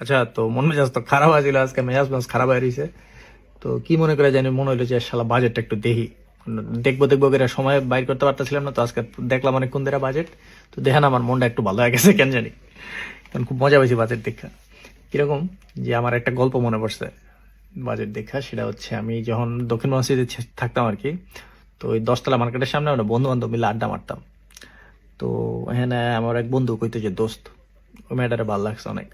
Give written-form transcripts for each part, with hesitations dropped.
আচ্ছা, তো মন মেজাজ তো খারাপ আছিল, আজকে মেজাজ খারাপ হয়ে রয়েছে। তো কি মনে করে জানি, মনে হইলো যে শালা বাজেটটা একটু দেখি, দেখবো দেখবো করে সময় বাইর করতে পারতেছিলাম না। তো আজকে দেখলাম অনেকক্ষণ ধরে বাজেট, তো দেখেন আমার মনটা একটু ভালো হয়ে গেছে কেন জানি। কারণ খুব মজা পাইছি বাজেট দেখা। কিরকম, যে আমার একটা গল্প মনে পড়ছে বাজেট দেখা। সেটা হচ্ছে আমি যখন দক্ষিণ মসজিদে থাকতাম আর কি, তো ওই 10তলা মার্কেটের সামনে আমরা বন্ধু বান্ধব মিলে আড্ডা মারতাম। তো এখানে আমার এক বন্ধু কইতো যে দোস্ত, ওই মেয়েটারে ভালো লাগছে অনেক।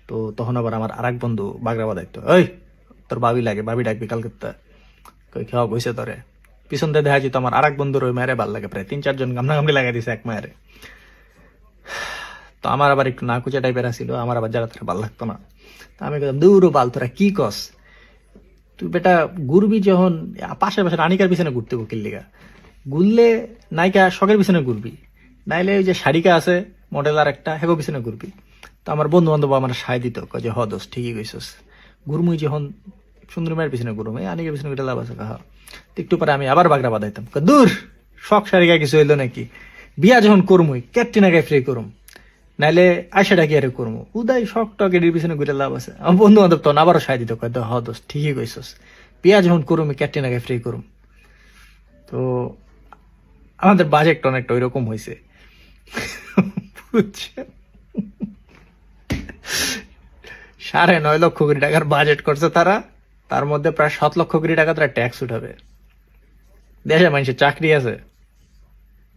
তো তখন আবার আমার আরেক বন্ধু বাগড়া দায়িত্ব, ওই তোর ভাবি লাগে, ভাবি ডাকবি কালকে। কই খাওয়া গইছে তোরে। পিছন দিয়ে দেখা যেত আমার আরেক বন্ধুর ওই মেয়েরে ভাল লাগে, প্রায় 3-4 জন গামনাগামনি লাগাই দিছে এক মেয়েরে। তো আমার আবার একটু নাকুচা টাইপের আছিল, আমার আবার যারা তারা ভাল লাগতো না। তা আমি কইতাম, দূর বাল, তোরা কি কস, তুই বেটা ঘুরবি যখন পাশে পাশে রানিকার পিছনে ঘুরতে কিল লিগা, ঘুরলে নায়িকা শখের পিছনে ঘুরবি, নাইলে ওই যে শারিকা আছে মডেল আর একটা, হেগো পিছনে ঘুরবি। তো আমার বন্ধু বান্ধব আমার সায় দিত, কয় যে হ দোষ ঠিকই কইছস, ঘুরমুই যখন সুন্দর মেয়ের পিছনে ঘুরুম, এই আনিকের পিছনে ঘুরে লাভ আছে কাহা। তো একটু পরে আমি আবার বাগড়া বাঁধাইতাম, কয় দূর, শখ শারিকা কিছু হইলো নাকি, বিয়া যখন করমুই ক্যাটরিনাকে ফ্রি করুম, নাইলে আয়সাটা কি আরে করবো, উদয় শখ টক এটির পিছনে ঘুরে লাভ আছে। আমার বন্ধু বান্ধব তখন আবারও সায় দিত, কয় হ দোষ ঠিকই কইছস, বিয়া যখন করুম ক্যাটরিনাকে ফ্রি করুম। তো আমাদের বাজেটটা অনেকটা ওইরকম হয়েছে, বুঝছেন? 9.5 লক্ষ টাকার বাজেট করছে তারা, তার মধ্যে প্রায় 7 লক্ষ টাকা তারা ট্যাক্স উঠাবে। দেশে মানুষের চাকরি আছে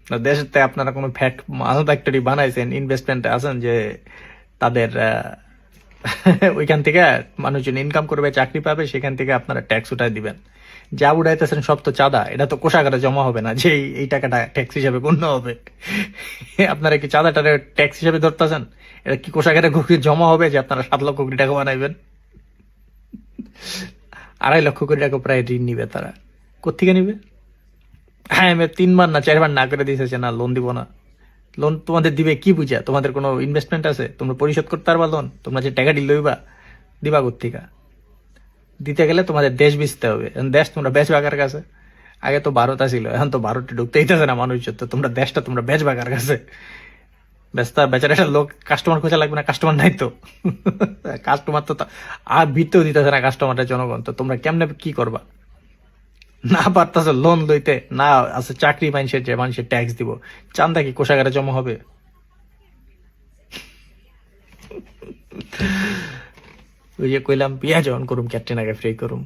না, দেশেতে আপনারা কোনো মাল ফ্যাক্টরি বানাইছেন, ইনভেস্টমেন্টে আছেন যে তাদের ওইখান থেকে মানুষজন ইনকাম করবে, চাকরি পাবে, সেখান থেকে আপনারা ট্যাক্স উঠাই দিবেন। যা উঠাইতেছেন সব তো চাঁদা, এটা তো কোষাগারে জমা হবে না যে এই টাকাটা ট্যাক্স হিসাবে গণ্য হবে। আপনারা কি চাঁদাটারে ট্যাক্স হিসাবে ধরতেছেন? এটা কি কোষাগারে জমা হবে যে আপনারা 7 লক্ষ টাকা বানাইবেন? 2.5 লক্ষ টাকা প্রায় ঋণ নিবে তারা। কোথেকে নিবে? হ্যাঁ, আমি 3 বার না 4 বার না করে দিয়েছে, না লোন দিব না। লোন তোমাদের দিবে কি বুঝা? তোমাদের কোনো ইনভেস্টমেন্ট আছে? তোমরা পরিশোধ করতে পারবা লোন? তোমরা যে টাকা লইবা, দিবা কোথেকে? দিতে গেলে তোমাদের দেশ বেচতে হবে। এখন দেশ তোমরা বেচবা কার কাছে? আগে তো ভারত আসিল, এখন তো ভারতে ঢুকতে দিতেছে না মানুষ। তো তোমরা দেশটা তোমরা বেচবা কার কাছে? বেচার একটা লোক কাস্টমার খোঁজা লাগবে না? কাস্টমার নাই তো। কাস্টমার তো আর ভিড়তেও দিতেছে না কাস্টমারের জনগণ। তো তোমরা কেমনে কি করবা? না পারতাছে লোন লইতে, না আছে চাকরি মানুষের, যে মানুষের ট্যাক্স দিব, চান্দা কি কোষাগারে জমা হবে? ওই যে কইলাম বিয়া যখন করুম ক্যাটরিনাকে ফ্রি করুম।